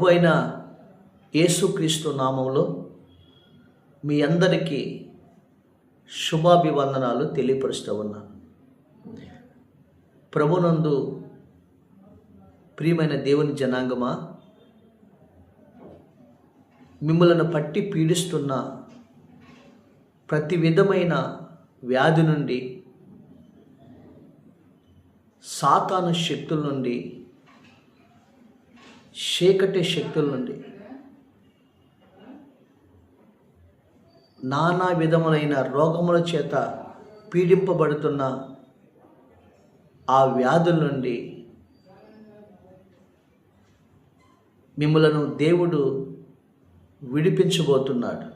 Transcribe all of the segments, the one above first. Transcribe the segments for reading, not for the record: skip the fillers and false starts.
ప్రభు అయిన యేసుక్రీస్తు నామంలో మీ అందరికీ శుభాభివందనాలు తెలియపరుస్తూ ఉన్నాను. ప్రభునందు ప్రియమైన దేవుని జనాంగమా, మిమ్మలను పట్టి పీడిస్తున్న ప్రతి విధమైన వ్యాధి నుండి, సాతాను శక్తుల నుండి, చీకటి శక్తుల నుండి, నానా విధములైన రోగముల చేత పీడింపబడుతున్న ఆ వ్యాధుల నుండి మిమ్మలను దేవుడు విడిపించబోతున్నాడు.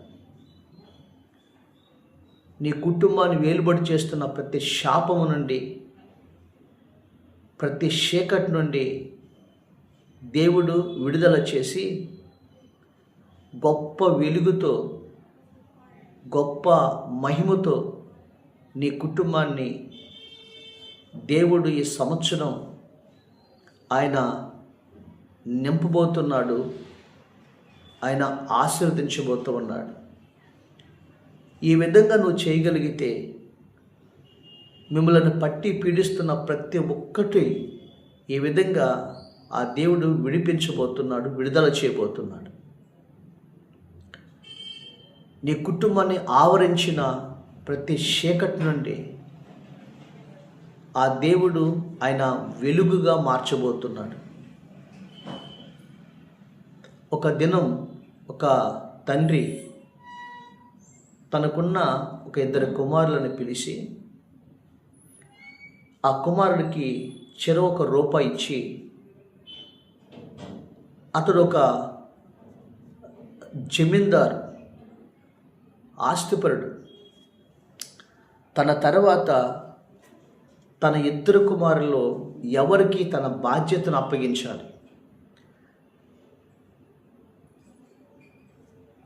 నీ కుటుంబాన్ని వేలుబడి చేస్తున్న ప్రతి శాపము నుండి, ప్రతి చీకటి నుండి దేవుడు విడుదల చేసి గొప్ప వెలుగుతో, గొప్ప మహిమతో నీ కుటుంబాన్ని దేవుడు ఈ సంవత్సరం ఆయన నింపబోతున్నాడు. ఆయన ఆశీర్వదించబోతూ ఉన్నాడు. ఈ విధంగా నువ్వు చేయగలిగితే మిమ్మల్ని పట్టి పీడిస్తున్న ప్రతి ఒక్కటి ఈ విధంగా ఆ దేవుడు విడిపించబోతున్నాడు, విడుదల చేయబోతున్నాడు. నీ కుటుంబాన్ని ఆవరించిన ప్రతి చీకటి నుండి ఆ దేవుడు ఆయన వెలుగుగా మార్చబోతున్నాడు. ఒక దినం ఒక తండ్రి తనకున్న ఒక 2 కుమారులను పిలిచి ఆ కుమారుడికి చెరో ₹1 ఇచ్చి, అతడు ఒక జమీందార్, ఆస్తిపరుడు. తన తర్వాత తన 2 కుమారుల్లో ఎవరికి తన బాధ్యతను అప్పగించాలి,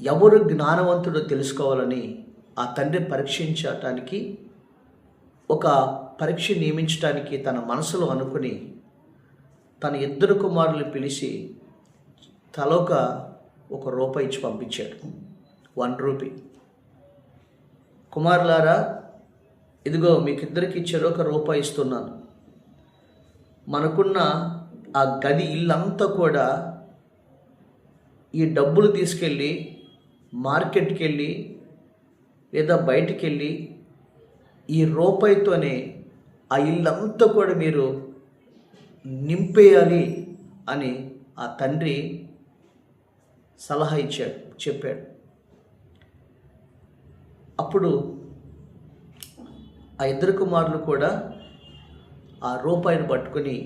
ఎవరు జ్ఞానవంతుడో తెలుసుకోవాలని ఆ తండ్రి పరీక్షించటానికి, ఒక పరీక్ష నియమించడానికి తన మనసులో అనుకుని తన 2 కుమారులు పిలిచి తలోక ₹1 ఇచ్చి పంపించాడు. ₹1. కుమారులారా, ఇదిగో మీకిద్దరికి చెరొక ₹1 ఇస్తున్నాను. మనకున్న ఆ గది ఇల్లంతా కూడా ఈ డబ్బులు తీసుకెళ్ళి మార్కెట్కి వెళ్ళి లేదా బయటికి వెళ్ళి ఈ ₹1తోనే ఆ ఇల్లంతా కూడా మీరు నింపేయాలి అని ఆ తండ్రి సలహా చెప్పాడు. అప్పుడు ఆ 2 కుమారులు కూడా ఆ ₹1ని పట్టుకొని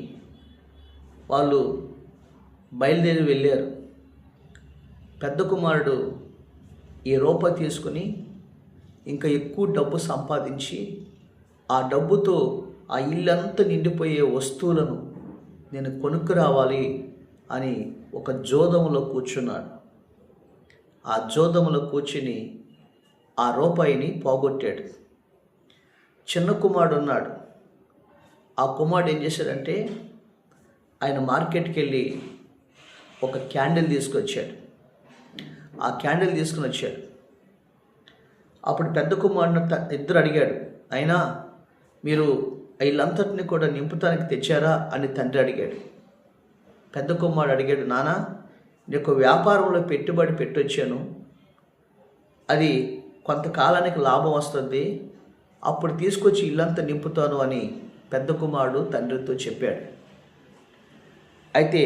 వాళ్ళు బయలుదేరి వెళ్ళారు. పెద్ద కుమారుడు ఈ ₹1 తీసుకుని ఇంకా ఎక్కువ డబ్బు సంపాదించి ఆ డబ్బుతో ఆ ఇల్లంతా నిండిపోయే వస్తువులను నేను కొనుక్కు రావాలి అని ఒక జోదములో కూర్చున్నాడు. ఆ జోదములో కూర్చుని ఆ ₹1ని పోగొట్టాడు. చిన్న కుమారుడు ఉన్నాడు. ఆ కుమారుడు ఏం చేశాడంటే ఆయన మార్కెట్కి వెళ్ళి ఒక క్యాండిల్ తీసుకొచ్చాడు. ఆ క్యాండిల్ తీసుకుని వచ్చాడు. అప్పుడు పెద్ద కుమారుడు ఇద్దరు అడిగాడు, అయినా మీరు వీళ్ళంతటిని కూడా నింపుతానికి తెచ్చారా అని తండ్రి అడిగాడు. పెద్ద కుమారుడు అడిగాడు, నాన్న నీకు వ్యాపారంలో పెట్టుబడి పెట్టొచ్చాను, అది కొంతకాలానికి లాభం వస్తుంది, అప్పుడు తీసుకొచ్చి ఇల్లంతా నింపుతాను అని పెద్ద కుమారుడు తండ్రితో చెప్పాడు. అయితే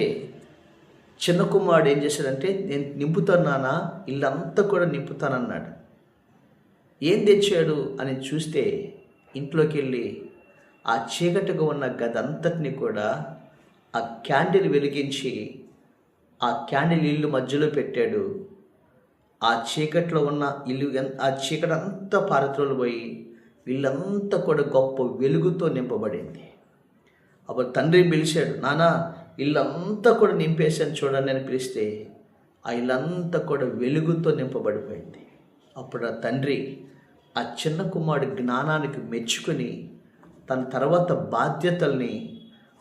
చిన్న కుమారుడు ఏం చేశాడంటే, నేను నింపుతాను నాన్న, ఇల్లంతా కూడా నింపుతానన్నాడు. ఏం తెచ్చాడు అని చూస్తే ఇంట్లోకి వెళ్ళి ఆ చీకటిగా ఉన్న గదంతటిని కూడా ఆ క్యాండిల్ వెలిగించి ఆ క్యాండిల్ ఇల్లు మధ్యలో పెట్టాడు. ఆ చీకట్లో ఉన్న ఇల్లు, ఆ చీకటి అంతా పారత్రోలిపోయి ఇల్లంతా కూడా గొప్ప వెలుగుతో నింపబడింది. అప్పుడు తండ్రిని పిలిచాడు, నాన్న ఇల్లంతా కూడా నింపేశాను చూడండి అని పిలిస్తే ఆ ఇల్లంతా కూడా వెలుగుతో నింపబడిపోయింది. అప్పుడు ఆ తండ్రి ఆ చిన్న కుమారుడి జ్ఞానానికి మెచ్చుకొని తన తర్వాత బాధ్యతల్ని,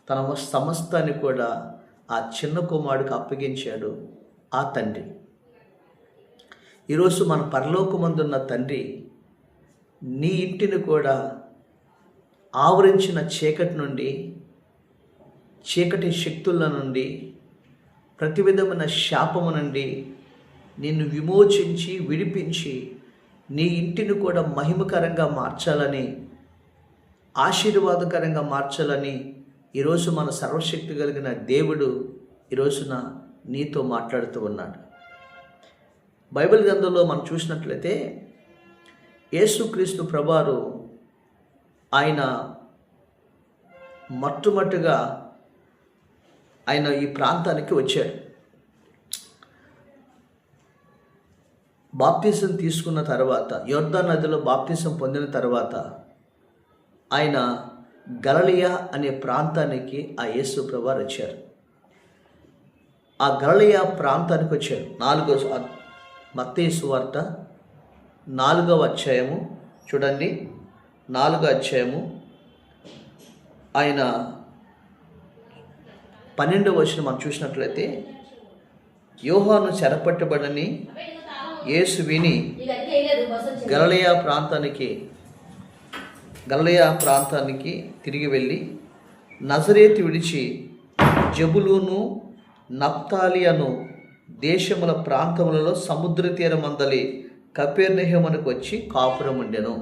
తన సమస్తాన్ని కూడా ఆ చిన్న కుమారుడికి అప్పగించాడు. ఆ తండ్రి. ఈరోజు మన పరలోకమందున్న తండ్రి నీ ఇంటిని కూడా ఆవరించిన చీకటి నుండి, చీకటి శక్తుల నుండి, ప్రతి విధమైన శాపము నుండి నిన్ను విమోచించి విడిపించి నీ ఇంటిని కూడా మహిమకరంగా మార్చాలని, ఆశీర్వాదకరంగా మార్చాలని ఈరోజు మన సర్వశక్తి కలిగిన దేవుడు ఈరోజున నీతో మాట్లాడుతూ ఉన్నాడు. బైబిల్ గ్రంథంలో మనం చూసినట్లయితే యేసుక్రీస్తు ప్రభువారు ఆయన మొట్టమొదటిగా ఆయన ఈ ప్రాంతానికి వచ్చాడు. బాప్తిసం తీసుకున్న తర్వాత, యోర్దాను నదిలో బాప్తిసం పొందిన తర్వాత ఆయన గలిలయ అనే ప్రాంతానికి ఆ యేసు ప్రభువారు వచ్చారు. ఆ గలిలయ ప్రాంతానికి వచ్చారు. మత్తయి సువార్త 4వ అధ్యాయము చూడండి. 4వ అధ్యాయము ఆయన 12వ వచనం మనం చూసినట్లయితే, యోహాను చెరపట్టబడని యేసు విని గలిలయ ప్రాంతానికి తిరిగి వెళ్ళి నజరేతు విడిచి జబులూను నఫ్తాలి అను దేశముల ప్రాంతములలో సముద్ర తీరమందలి కపెర్నహూమునకు వచ్చి కాపురం ఉండెను.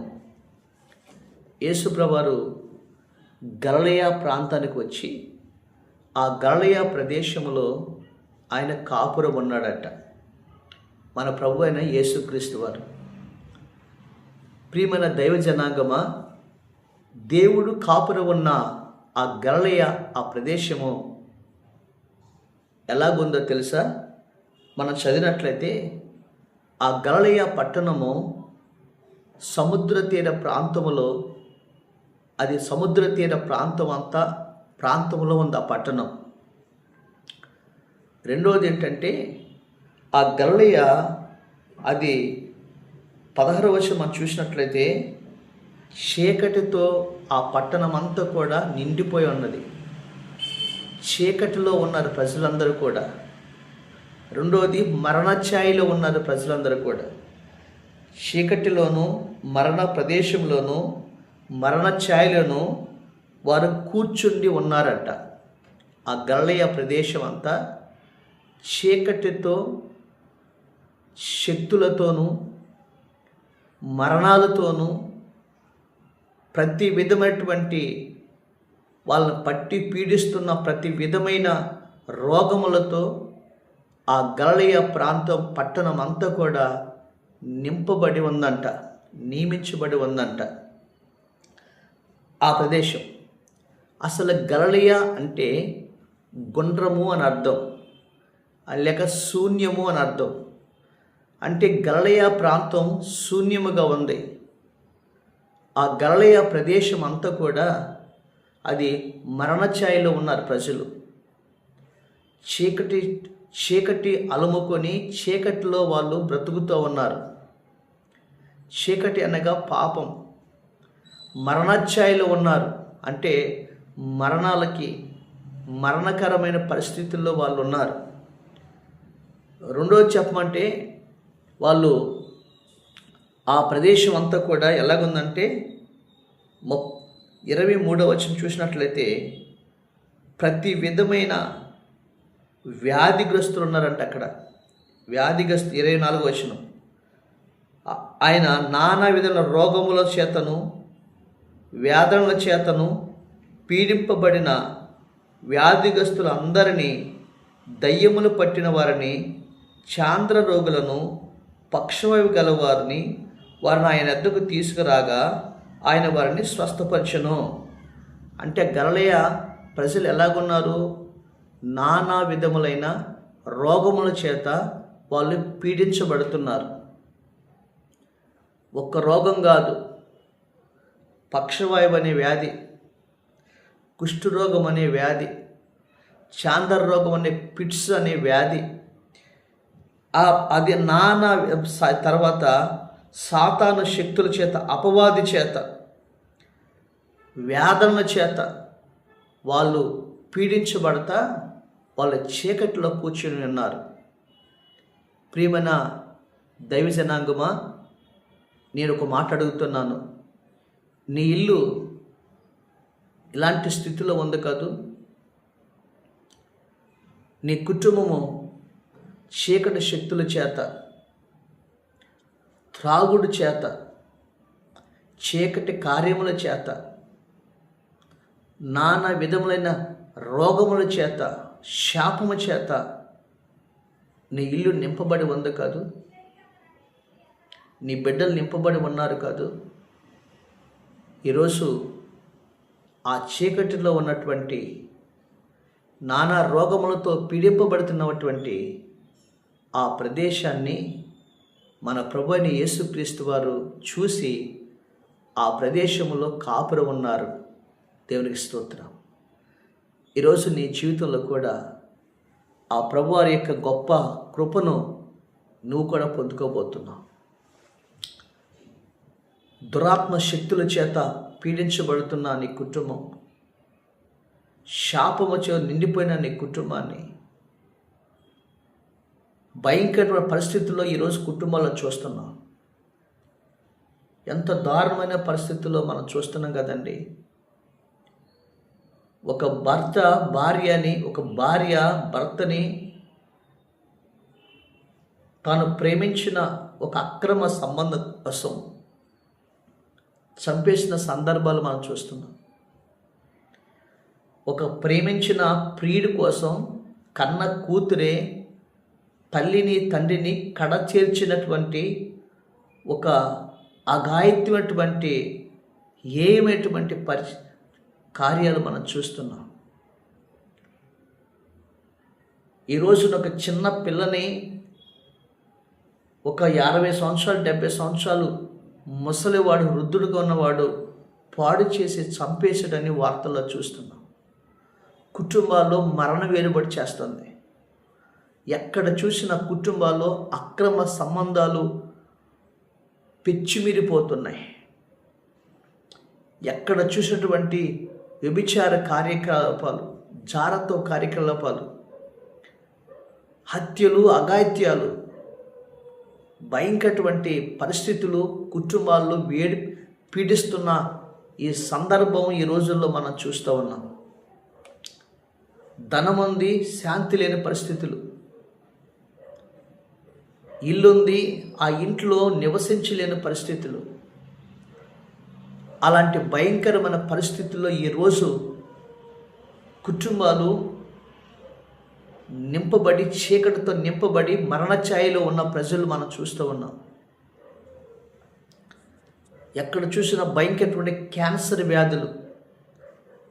యేసు ప్రభువారు గలిలయ ప్రాంతానికి వచ్చి ఆ గలిలయ ప్రదేశములో ఆయన కాపురం ఉన్నాడట. మన ప్రభు అయిన యేసుక్రీస్తు వారు. ప్రియమైన దైవ జనాంగమా, దేవుడు కాపురం ఉన్న ఆ గలిలయ ఆ ప్రదేశము ఎలాగుందో తెలుసా? మనం చదివినట్లయితే ఆ గలిలయ పట్టణము సముద్ర తీర ప్రాంతములో, అది సముద్ర తీర ప్రాంతంలో ఉంది ఆ పట్టణం. రెండవది ఏంటంటే ఆ గలిలయ అది 16వ వచనం మనం చూసినట్లయితే చీకటితో ఆ పట్టణం అంతా కూడా నిండిపోయి ఉన్నది. చీకటిలో ఉన్నారు ప్రజలందరూ కూడా. రెండవది మరణఛాయలో ఉన్నారు ప్రజలందరూ కూడా. చీకటిలోను, మరణ ప్రదేశంలోను, మరణఛాయలోను వారు కూర్చుండి ఉన్నారట. ఆ గలిలయ ప్రదేశం అంతా చీకటితో, శక్తులతోనూ, మరణాలతోనూ, ప్రతి విధమైనటువంటి వాళ్ళని పట్టి పీడిస్తున్న ప్రతి విధమైన రోగములతో ఆ గలిలయ ప్రాంతం, పట్టణం అంతా కూడా నింపబడి ఉందంట, నియమించబడి ఉందంట ఆ ప్రదేశం. అసలు గలిలయ అంటే గుండ్రము అని అర్థం, లేక శూన్యము అని అర్థం. అంటే గలిలయ ప్రాంతం శూన్యముగా ఉంది. ఆ గలిలయ ప్రదేశం అంతా కూడా అది మరణఛాయలో ఉన్నారు ప్రజలు. చీకటి అలుముకొని చీకటిలో వాళ్ళు బ్రతుకుతూ ఉన్నారు. చీకటి అనగా పాపం. మరణఛాయలో ఉన్నారు అంటే మరణకరమైన పరిస్థితుల్లో వాళ్ళు ఉన్నారు. రెండోది చెప్పమంటే వాళ్ళు ఆ ప్రదేశం అంతా కూడా ఎలాగుందంటే 23వ వచనం చూసినట్లయితే ప్రతి విధమైన వ్యాధిగ్రస్తులు ఉన్నారంట అక్కడ. 24వ వచనం, ఆయన నానా విధమైన రోగముల చేతను వ్యాధుల చేతను పీడింపబడిన వ్యాధిగ్రస్తులందరినీ, దయ్యములు పట్టిన వారిని, చాంద్ర రోగులను, పక్షవాయువు గలవారిని వారిని ఆయన వద్దకు తీసుకురాగా ఆయన వారిని స్వస్థపరచును. అంటే గలిలయ ప్రజలు ఎలాగున్నారు? నానా విధములైన రోగముల చేత వాళ్ళు పీడించబడుతున్నారు. ఒక్క రోగం కాదు, పక్షవాయువు అనే వ్యాధి, కుష్ఠరోగం అనే వ్యాధి, చాంద్ర రోగం అనే పిట్స్ అనే వ్యాధి, అది నానా తర్వాత సాతాను శక్తుల చేత, అపవాది చేత, వ్యాధుల చేత వాళ్ళు పీడించబడతా వాళ్ళ చీకటిలో కూర్చొని ఉన్నారు. ప్రియమైన దైవ జనాంగమా, నేను ఒక మాట అడుగుతున్నాను. నీ ఇల్లు ఇలాంటి స్థితిలో ఉంది కాదు. నీ కుటుంబము చీకటి శక్తుల చేత, త్రాగుడు చేత, చీకటి కార్యముల చేత, నానా విధములైన రోగముల చేత, శాపము చేత నీ ఇల్లు నింపబడి ఉంది కాదు. నీ బిడ్డలు నింపబడి ఉన్నారు కాదు. ఈరోజు ఆ చీకటిలో ఉన్నటువంటి నానా రోగములతో పీడింపబడుతున్నటువంటి ఆ ప్రదేశాన్ని మన ప్రభు అయిన యేసుక్రీస్తు వారు చూసి ఆ ప్రదేశంలో కాపురం ఉన్నారు. దేవునికి స్తోత్రం. ఈరోజు నీ జీవితంలో కూడా ఆ ప్రభు వారి యొక్క గొప్ప కృపను నువ్వు కూడా పొందుకోబోతున్నావు. దురాత్మ శక్తుల చేత పీడించబడుతున్న నీ కుటుంబం, శాపము చేత నిండిపోయిన నీ కుటుంబాన్ని భయంకరమైన పరిస్థితుల్లో ఈరోజు కుటుంబాల్లో చూస్తున్నాం. ఎంత దారుణమైన పరిస్థితుల్లో మనం చూస్తున్నాం కదండి. ఒక భర్త భార్యని, ఒక భార్య భర్తని తాను ప్రేమించిన ఒక అక్రమ సంబంధం కోసం చంపేసిన సందర్భాలు మనం చూస్తున్నాం. ఒక ప్రేమించిన ప్రియుడి కోసం కన్న కూతురే తల్లిని తండ్రిని కడచేర్చినటువంటి ఒక అఘాయిత్యమైనటువంటి ఏమైనటువంటి కార్యాలు మనం చూస్తున్నాం. ఈరోజున ఒక చిన్న పిల్లని ఒక 50 సంవత్సరాలు 70 సంవత్సరాలు ముసలివాడు, వృద్ధుడుగా ఉన్నవాడు పాడు చేసి చంపేసాడని వార్తల్లో చూస్తున్నాం. కుటుంబాల్లో మరణ వేరుబడి చేస్తుంది. ఎక్కడ చూసిన కుటుంబాల్లో అక్రమ సంబంధాలు పెచ్చిమిరిపోతున్నాయి. ఎక్కడ చూసినటువంటి వ్యభిచార కార్యకలాపాలు, జారతో కార్యకలాపాలు, హత్యలు, అఘాయిత్యాలు, భయంకరటువంటి పరిస్థితులు కుటుంబాల్లో పీడిస్తున్న ఈ సందర్భం ఈ రోజుల్లో మనం చూస్తూ ఉన్నాం. ధనముంది, శాంతి లేని పరిస్థితులు. ఇల్లుంది, ఆ ఇంట్లో నివసించలేని పరిస్థితులు. అలాంటి భయంకరమైన పరిస్థితుల్లో ఈరోజు కుటుంబాలు నింపబడి, చీకటితో నింపబడి మరణ ఛాయలో ఉన్న ప్రజలు మనం చూస్తూ ఉన్నాం. ఎక్కడ చూసిన భయంకరమైన క్యాన్సర్ వ్యాధులు,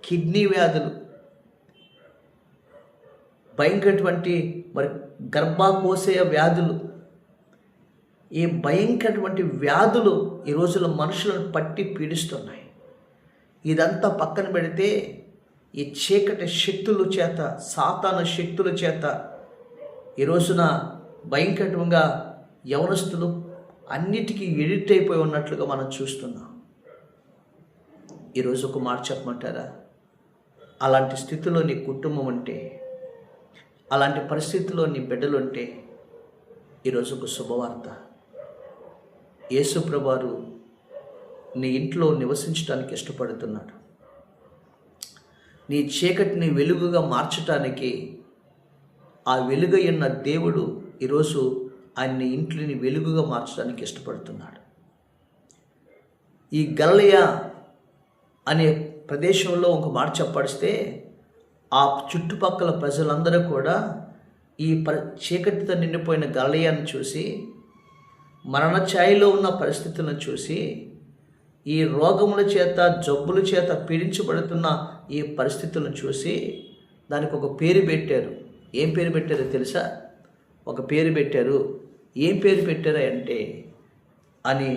కిడ్నీ వ్యాధులు, భయంకరటువంటి గర్భకోశయ వ్యాధులు, ఈ భయంకరటువంటి వ్యాధులు ఈ రోజుల్లో మనుషులను పట్టి పీడిస్తున్నాయి. ఇదంతా పక్కన పెడితే ఈ చీకటి శక్తుల చేత, సాతాను శక్తుల చేత ఈ రోజున భయంకరంగా యవనస్తులు అన్నిటికీ ఎడిట్ అయిపోయి ఉన్నట్లుగా మనం చూస్తున్నాం. ఈరోజు ఒక మాట చెప్పమంటారా? అలాంటి స్థితిలో నీ కుటుంబం ఉంటే, అలాంటి పరిస్థితిలో నీ బిడ్డలు ఉంటే ఈరోజు ఒక శుభవార్త. యేసు ప్రభువారు నీ ఇంట్లో నివసించడానికి ఇష్టపడుతున్నాడు. నీ చీకటిని వెలుగుగా మార్చటానికి ఆ వెలుగైన దేవుడు ఈరోజు ఆయన ఇంటిని వెలుగుగా మార్చడానికి ఇష్టపడుతున్నాడు. ఈ గలిలయ అనే ప్రదేశంలో ఒక మాట చెప్పడిస్తే ఆ చుట్టుపక్కల ప్రజలందరూ కూడా ఈ చీకటితో నిండిపోయిన గలిలయను చూసి, మరణ ఛాయలో ఉన్న పరిస్థితులను చూసి, ఈ రోగముల చేత, జబ్బుల చేత పీడించబడుతున్న ఈ పరిస్థితులను చూసి దానికి ఒక పేరు పెట్టారు. ఏం పేరు పెట్టారో తెలుసా? ఒక పేరు పెట్టారు. ఏం పేరు పెట్టారు అంటే అని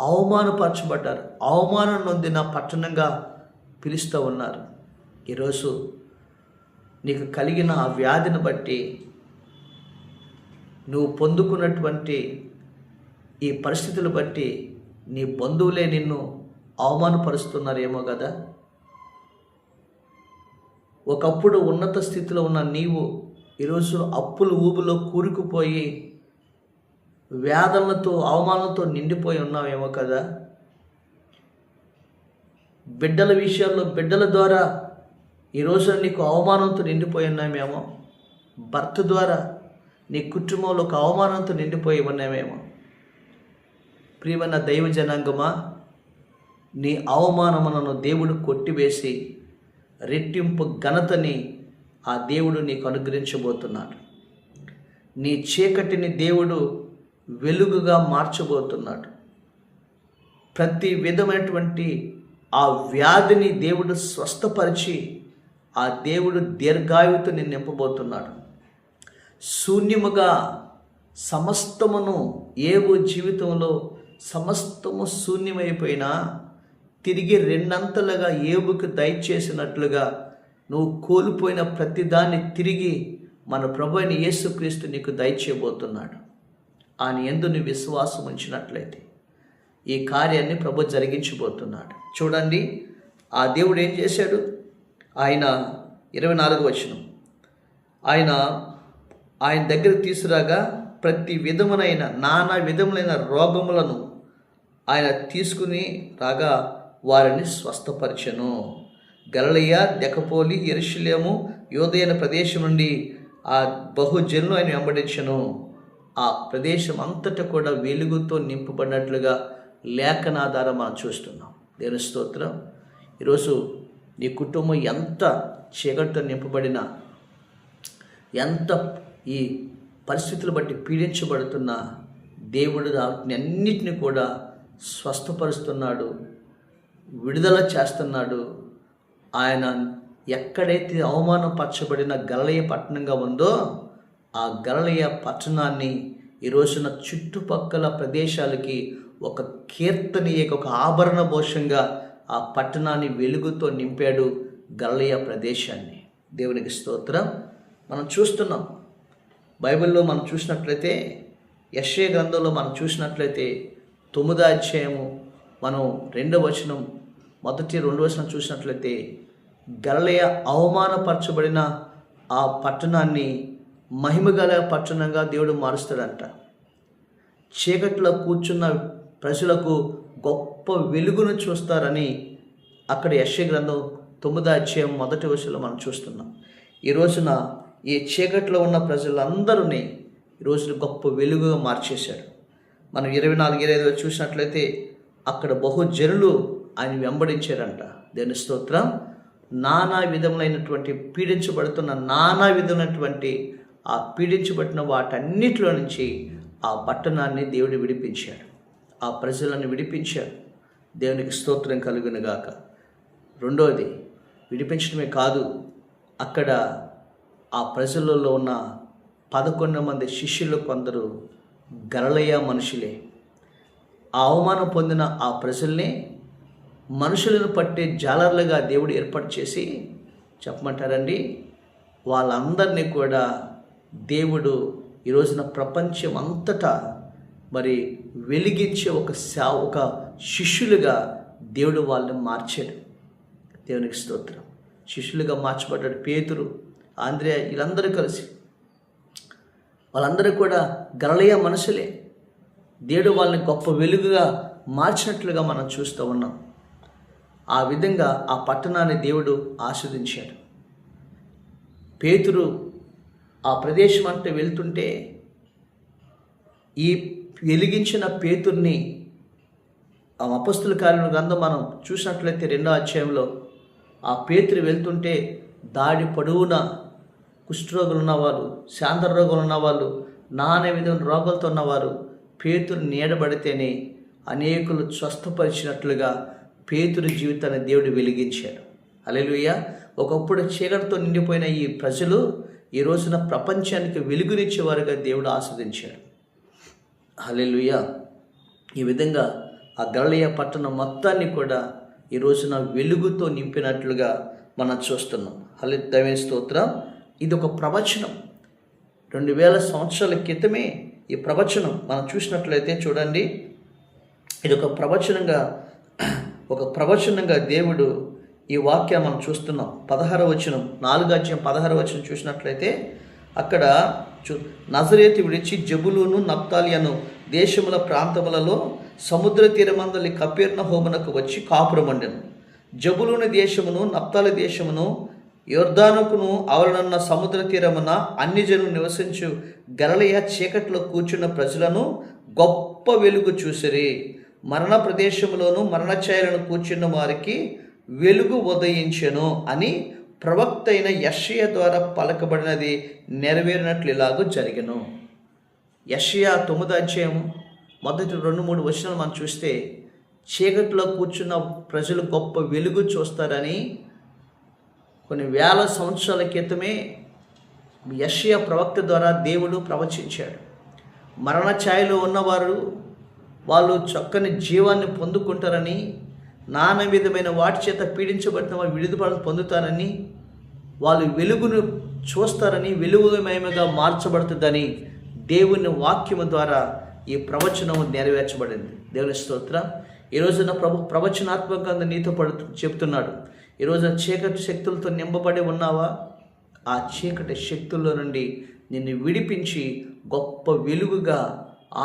అవమానపరచబడ్డారు. అవమానం నొందిన పట్టణంగా పిలుస్తూ ఉన్నారు. ఈరోజు నీకు కలిగిన ఆ వ్యాధిని బట్టి, నువ్వు పొందుకున్నటువంటి ఈ పరిస్థితులు బట్టి నీ బంధువులే నిన్ను అవమానపరుస్తున్నారేమో కదా. ఒకప్పుడు ఉన్నత స్థితిలో ఉన్న నీవు ఈరోజు అప్పులు ఊబులో కూరుకుపోయి వేదనలతో అవమానాలతో నిండిపోయి ఉన్నావేమో కదా. బిడ్డల విషయాల్లో బిడ్డల ద్వారా ఈరోజు నీకు అవమానంతో నిండిపోయి ఉన్నామేమో. భర్త ద్వారా నీ కుటుంబంలో ఒక అవమానంతో నిండిపోయి ఉన్నామేమో. ప్రియమైన దైవ జనాంగమా, నీ అవమానములను దేవుడు కొట్టివేసి రెట్టింపు ఘనతని ఆ దేవుడు నీకు అనుగ్రహించబోతున్నాడు. నీ చీకటిని దేవుడు వెలుగుగా మార్చబోతున్నాడు. ప్రతి విధమైనటువంటి ఆ వ్యాధిని దేవుడు స్వస్థపరిచి ఆ దేవుడు దీర్ఘాయువుతో నిన్ను నింపబోతున్నాడు. శూన్యముగా సమస్తమును ఏవో జీవితంలో సమస్తము శూన్యమైపోయినా తిరిగి రెండంతలుగా ఏబుకు దయచేసినట్లుగా నువ్వు కోల్పోయిన ప్రతిదాన్ని తిరిగి మన ప్రభు అయిన యేసుక్రీస్తు నీకు దయచేయబోతున్నాడు. ఆయన యందు నీ విశ్వాసం ఉంచినట్లయితే ఈ కార్యాన్ని ప్రభు జరిగించబోతున్నాడు. చూడండి, ఆ దేవుడు ఏం చేశాడు. ఆయన 24వ వచనం, ఆయన దగ్గర తీసుకురాగా ప్రతి విధమునైన నానా విధములైన రోగములను ఆయన తీసుకుని రాగా వారిని స్వస్థపరిచెను. గలిలయ, దెకపోలి, యెరూషలేము, యూదయ ప్రదేశం నుండి ఆ బహుజనులు ఆయన వెంబడించెను. ఆ ప్రదేశం అంతటా కూడా వెలుగుతో నింపబడినట్లుగా లేఖనాధారం మనం చూస్తున్నాం. దేవుని స్తోత్రం. ఈరోజు నీ కుటుంబం ఎంత చీకటితో నింపబడినా, ఎంత ఈ పరిస్థితులు బట్టి పీడించబడుతున్నా దేవుడు అన్నిటిని కూడా స్వస్థపరుస్తున్నాడు, విడుదల చేస్తున్నాడు. ఆయన ఎక్కడైతే అవమానపరచబడిన గలిలయ పట్టణంగా ఉందో ఆ గలిలయ పట్టణాన్ని ఈ రోజున చుట్టుపక్కల ప్రదేశాలకి ఒక కీర్తనీయ, ఒక ఆభరణ భూషంగా ఆ పట్టణాన్ని వెలుగుతో నింపాడు, గలిలయ ప్రదేశాన్ని. దేవునికి స్తోత్రం. మనం చూస్తున్నాం బైబిల్లో మనం చూసినట్లయితే, యెషయా గ్రంథంలో మనం చూసినట్లయితే 9వ అధ్యాయము మనం 2వ వచనం, మొదటి 2వ వచనం చూసినట్లయితే గలిలయ అవమానపరచబడిన ఆ పట్టణాన్ని మహిమగల పట్టణంగా దేవుడు మారుస్తాడంట. చీకట్లో కూర్చున్న ప్రజలకు గొప్ప వెలుగును చూస్తారని అక్కడ యెషయా గ్రంథం 9వ అధ్యాయం మొదటి వచనంలో మనం చూస్తున్నాం. ఈ రోజున ఈ చీకట్లో ఉన్న ప్రజలందరినీ ఈ రోజున గొప్ప వెలుగుగా మార్చేశాడు. మనం 24-25 చూసినట్లయితే అక్కడ బహుజనులు ఆయన వెంబడించారంట. దేవుని స్తోత్రం. నానా విధములైనటువంటి పీడించబడుతున్న నానా విధమైనటువంటి ఆ పీడించబడిన వాటన్నిటిలో నుంచి ఆ పట్టణాన్ని దేవుడు విడిపించాడు, ఆ ప్రజలను విడిపించాడు. దేవునికి స్తోత్రం కలుగునుగాక. రెండవది, విడిపించడమే కాదు, అక్కడ ఆ ప్రజలలో ఉన్న 11 మంది శిష్యులు కొందరు గలిలయ మనుషులే. ఆ అవమానం పొందిన ఆ ప్రజల్ని మనుషులను పట్టే జాలర్లుగా దేవుడు ఏర్పాటు చేసి చెప్పమంటారండి, వాళ్ళందరినీ కూడా దేవుడు ఈ రోజున ప్రపంచం అంతటా మరి వెలిగించే ఒక శిష్యులుగా దేవుడు వాళ్ళని మార్చాడు. దేవునికి స్తోత్రం. శిష్యులుగా మార్చబడ్డాడు. పేతురు, ఆంద్రేయ, వీళ్ళందరూ కలిసి, వాళ్ళందరూ కూడా గలిలయ మనుషులే. దేవుడు వాళ్ళని గొప్ప వెలుగుగా మార్చినట్లుగా మనం చూస్తూ ఉన్నాం. ఆ విధంగా ఆ పట్టణాన్ని దేవుడు ఆస్వాదించాడు. పేతురు ఆ ప్రదేశం అంటే వెళ్తుంటే ఈ వెలిగించిన పేతుర్ని ఆ అపొస్తలుల కార్యముల గ్రంథం మనం చూసినట్లయితే 2వ అధ్యాయంలో ఆ పేతురు వెళ్తుంటే దాడి పొడవునా కుష్ఠరోగులు ఉన్నవారు, శాంతర రోగులు ఉన్నవాళ్ళు, నానా విధమైన రోగాలతో ఉన్నవారు పేతురు నీడబడితేనే అనేకులు స్వస్థపరిచినట్లుగా పేతురు జీవితాన్ని దేవుడు వెలిగించాడు. హల్లెలూయా. ఒకప్పుడు చీకటితో నిండిపోయిన ఈ ప్రజలు ఈ రోజున ప్రపంచానికి వెలుగునిచ్చేవారుగా దేవుడు ఆస్వాదించాడు. హల్లెలూయా. ఈ విధంగా ఆ గలిలయ పట్టణం మొత్తాన్ని కూడా ఈ రోజున వెలుగుతో నింపినట్లుగా మనం చూస్తున్నాం. దేవుని స్తోత్రం. ఇది ఒక ప్రవచనం. 2000 సంవత్సరాల క్రితమే ఈ ప్రవచనం మనం చూసినట్లయితే చూడండి, ఇది ఒక ప్రవచనంగా దేవుడు ఈ వాక్యం మనం చూస్తున్నాం. 16వ వచనం, 4వ అధ్యాయం 16వ వచనం చూసినట్లయితే అక్కడ నజరేతు విడిచి జబులూను, నప్తాలి అను దేశముల ప్రాంతములలో సముద్ర తీరమందలి కపెర్నహూమునకు వచ్చి కాపురమండెను. జబులూను దేశమును, నప్తాలి దేశమును, యొర్దానుకును అవలనున్న సముద్ర తీరమున అన్ని జనులు నివసించు గలిలయ చీకట్లో కూర్చున్న ప్రజలను గొప్ప వెలుగు చూసిరి. మరణ ప్రదేశములోను మరణ ఛాయలను కూర్చున్న వారికి వెలుగు ఉదయించెను అని ప్రవక్త అయిన యెషయా ద్వారా పలకబడినది నెరవేరినట్లు ఇలాగూ జరిగెను. యెషయా 9వ అధ్యాయం మొదటి 2-3 వచనాలు మనం చూస్తే చీకట్లో కూర్చున్న ప్రజలు గొప్ప వెలుగు చూస్తారని కొన్ని వేల సంవత్సరాల క్రితమే యెషయా ప్రవక్త ద్వారా దేవుడు ప్రవచించాడు. మరణ ఛాయలో ఉన్నవారు వాళ్ళు చక్కని జీవాన్ని పొందుకుంటారని, నానా విధమైన వాటి చేత పీడించబడిన వారు విడుదల పొందుతారని, వాళ్ళు వెలుగును చూస్తారని, వెలుగుమయముగా మార్చబడుతుందని దేవుని వాక్యము ద్వారా ఈ ప్రవచనము నెరవేర్చబడింది. దేవుని స్తోత్రం. ఈ రోజున ప్రవచనాత్మకంగా నీతో చెప్తున్నాడు. ఈ రోజున చీకటి శక్తులతో నింపబడి ఉన్నావా? ఆ చీకటి శక్తుల్లో నుండి నిన్ను విడిపించి గొప్ప వెలుగుగా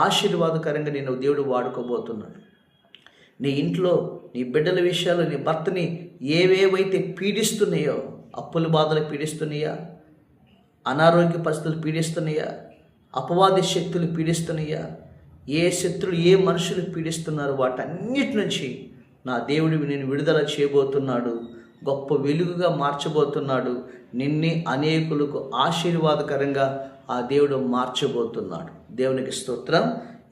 ఆశీర్వాదకరంగా నిన్ను దేవుడు వాడుకోబోతున్నాడు. నీ ఇంట్లో నీ బిడ్డల విషయాలు, నీ భర్తని ఏవేవైతే పీడిస్తున్నాయో, అప్పుల బాధలు పీడిస్తున్నాయా, అనారోగ్య పరిస్థితులు పీడిస్తున్నాయా, అపవాది శక్తులు పీడిస్తున్నాయా, ఏ శత్రులు ఏ మనుషులు పీడిస్తున్నారు, వాటన్నిటి నుంచి నా దేవుడు నేను విడుదల చేయబోతున్నాడు. గొప్ప వెలుగుగా మార్చబోతున్నాడు. నిన్నే అనేకులకు ఆశీర్వాదకరంగా ఆ దేవుడు మార్చబోతున్నాడు. దేవునికి స్తోత్రం.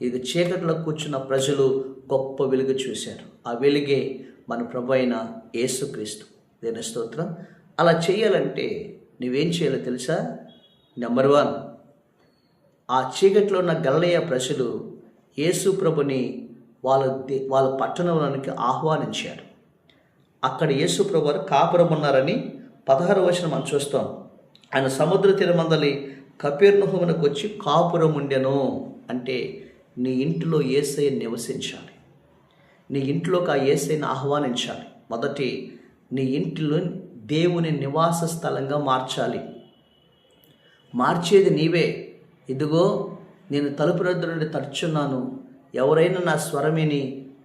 ఇది చీకట్లో కూర్చున్న ప్రజలు గొప్ప వెలుగు చూశారు. ఆ వెలుగే మన ప్రభు అయిన యేసుక్రీస్తు. దేవుని స్తోత్రం. అలా చేయాలంటే నువ్వేం చేయాలో తెలుసా? నెంబర్ 1, ఆ చీకట్లో ఉన్న గలిలయ ప్రజలు యేసు ప్రభుని వాళ్ళ పట్టణంలోనికి ఆహ్వానించారు. అక్కడ యేసు ప్రభు వారు కాపురం ఉన్నారని 16వ వచనం మనం చూస్తాం. ఆయన సముద్ర తీరమందలి కపెర్నహూమునకు వచ్చి కాపురం ఉండెను. అంటే నీ ఇంటిలో యేసయ్య నివసించాలి. నీ ఇంట్లోకి ఆ యేసయ్యను ఆహ్వానించాలి. మొదటి నీ ఇంటిలో దేవుని నివాస స్థలంగా మార్చాలి. మార్చేది నీవే. ఇదిగో నేను తలుపు రద్దు నుండి తడుచున్నాను, ఎవరైనా నా స్వరమిని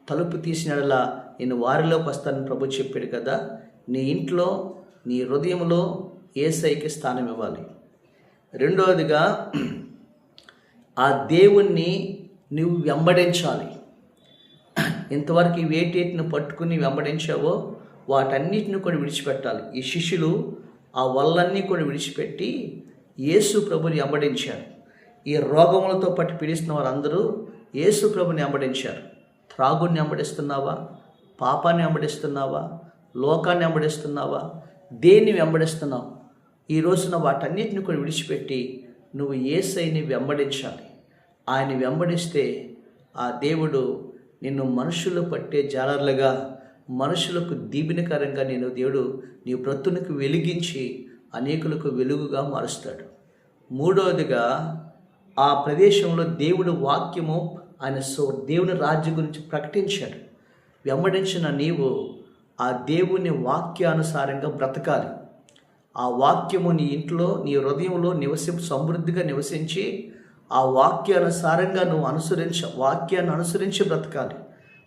తలుపు తీసినలా నేను వారిలోకి వస్తానని ప్రభు చెప్పాడు కదా. నీ ఇంట్లో నీ హృదయంలో యేసయ్యకి స్థానం ఇవ్వాలి. రెండవదిగా ఆ దేవుణ్ణి నువ్వు వెంబడించాలి. ఇంతవరకు వేటేటిని పట్టుకుని వెంబడించావో వాటన్నిటిని కూడా విడిచిపెట్టాలి. ఈ శిష్యులు ఆ వల్లన్నీ కూడా విడిచిపెట్టి యేసు ప్రభుని వెంబడించారు. ఈ రోగములతో పట్టి పీడిస్తున్న వారందరూ యేసు ప్రభుని వెంబడించారు. త్రాగుడిని వెంబడిస్తున్నావా? పాపాన్ని వెంబడిస్తున్నావా? లోకాన్ని వెంబడిస్తున్నావా? దేన్ని వెంబడిస్తున్నావు? ఈ రోజున వాటన్నిటిని కూడా విడిచిపెట్టి నువ్వు యేసయ్యని వెంబడించాలి. ఆయన వెంబడిస్తే ఆ దేవుడు నిన్ను మనుషులు పట్టే జాలర్లుగా, మనుషులకు దీవెనకరంగా దేవుడు నీ బ్రతునికి వెలిగించి అనేకులకు వెలుగుగా మారుస్తాడు. మూడవదిగా ఆ ప్రదేశంలో దేవుడు వాక్యము ఆయన దేవుని రాజ్యం గురించి ప్రకటించాడు. వెంబడించిన నీవు ఆ దేవుని వాక్యానుసారంగా బ్రతకాలి. ఆ వాక్యము నీ ఇంట్లో నీ హృదయంలో సమృద్ధిగా నివసించి ఆ వాక్యానుసారంగా నువ్వు వాక్యాన్ని అనుసరించి బ్రతకాలి.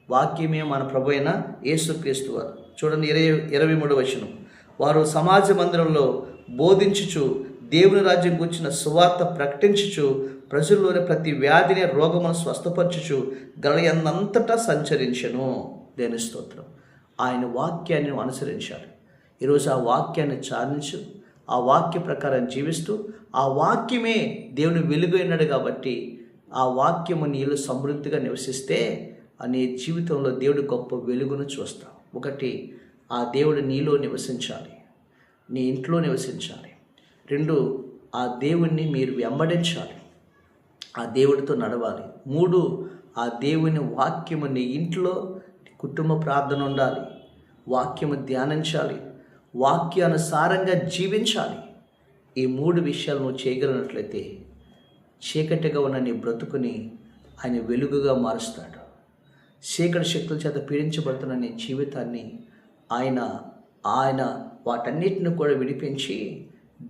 వాక్యమే మన ప్రభు అయిన యేసుక్రీస్తు వారు. చూడండి 23వ వచనం. వారు సమాజ మందిరంలో బోధించుచు దేవుని రాజ్యం గురించిన సువార్త ప్రకటించుచు ప్రజల్లోని ప్రతి వ్యాధిని రోగమును స్వస్థపరచుచు గలిలయంతటా సంచరించెను. దేవుని స్తోత్రం. ఆయన వాక్యాన్ని అనుసరించాలి. ఈరోజు ఆ వాక్యాన్ని చాలించు, ఆ వాక్య ప్రకారం జీవిస్తూ ఆ వాక్యమే దేవుని వెలుగైనాడు కాబట్టి ఆ వాక్యము నీళ్ళు సమృద్ధిగా నివసిస్తే నీ జీవితంలో దేవుడి గొప్ప వెలుగును చూస్తావు. ఒకటి, ఆ దేవుడు నీలో నివసించాలి, నీ ఇంట్లో నివసించాలి. 2, ఆ దేవుణ్ణి మీరు వెంబడించాలి, ఆ దేవుడితో నడవాలి. 3, ఆ దేవుని వాక్యము నీ ఇంట్లో కుటుంబ ప్రార్థన ఉండాలి, వాక్యము ధ్యానించాలి, వాక్యానుసారంగా జీవించాలి. ఈ 3 విషయాలు నువ్వు చేయగలిగినట్లయితే చీకటిగా ఉన్న నీ బ్రతుకుని ఆయన వెలుగుగా మారుస్తాడు. చీకటి శక్తుల చేత పీడించబడుతున్న నీ జీవితాన్ని ఆయన వాటన్నిటిని కూడా విడిపించి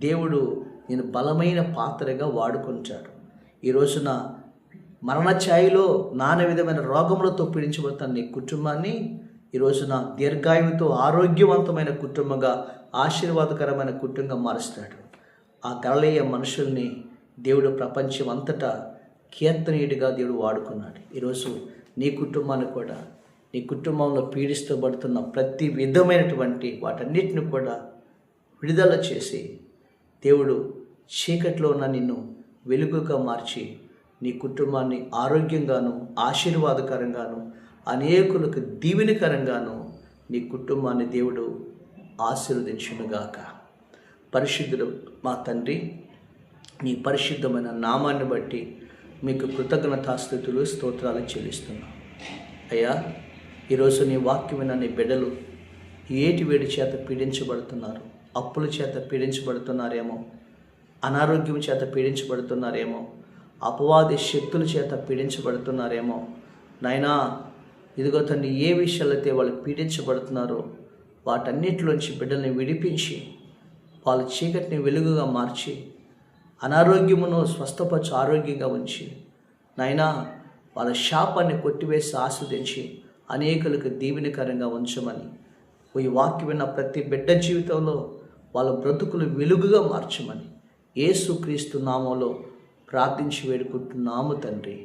దేవుడు నేను బలమైన పాత్రగా వాడుకుంటాడు. ఈ రోజున మరణ ఛాయలో నానా విధమైన రోగములతో పీడించబడుతున్న నీ కుటుంబాన్ని ఈరోజు నా దీర్ఘాయువుతో ఆరోగ్యవంతమైన కుటుంబంగా, ఆశీర్వాదకరమైన కుటుంబంగా మారుస్తాడు. ఆ గలిలయ మనుషుల్ని దేవుడు ప్రపంచం అంతటా కీర్తనీయుడిగా దేవుడు వాడుకున్నాడు. ఈరోజు నీ కుటుంబాన్ని కూడా, నీ కుటుంబంలో పీడిస్తబడుతున్న ప్రతి విధమైనటువంటి వాటన్నిటిని కూడా విడుదల చేసి దేవుడు చీకట్లో ఉన్న నిన్ను వెలుగుగా మార్చి నీ కుటుంబాన్ని ఆరోగ్యంగాను, ఆశీర్వాదకరంగాను, అనేకులకు దీవెనకరంగాను నీ కుటుంబాన్ని దేవుడు ఆశీర్వదించునుగాక. పరిశుద్ధుడు మా తండ్రి, నీ పరిశుద్ధమైన నామాన్ని బట్టి మీకు కృతజ్ఞతాస్తుతులు, స్తోత్రాలు చెల్లిస్తున్నాం. అయ్యా, ఈరోజు నీ వాక్యమైన నీ బిడ్డలు ఏటి వేడి చేత పీడించబడుతున్నారు, అప్పుల చేత పీడించబడుతున్నారేమో, అనారోగ్యం చేత పీడించబడుతున్నారేమో, అపవాది శక్తుల చేత పీడించబడుతున్నారేమో. నాయనా, ఇదిగో తండ్రి, ఏ విషయాలైతే వాళ్ళు పీడించబడుతున్నారో వాటన్నిటిలోంచి బిడ్డల్ని విడిపించి వాళ్ళ చీకటిని వెలుగుగా మార్చి అనారోగ్యమును స్వస్థపరచు, ఆరోగ్యంగా ఉంచి నాయనా వాళ్ళ శాపాన్ని కొట్టివేసి ఆస్వాదించి అనేకులకు దీవెనకరంగా ఉంచమని, ఈ వాక్యం విన్న ప్రతి బిడ్డ జీవితంలో వాళ్ళ బ్రతుకులు వెలుగుగా మార్చమని యేసుక్రీస్తు నామంలో ప్రార్థించి వేడుకుంటున్నాము తండ్రి.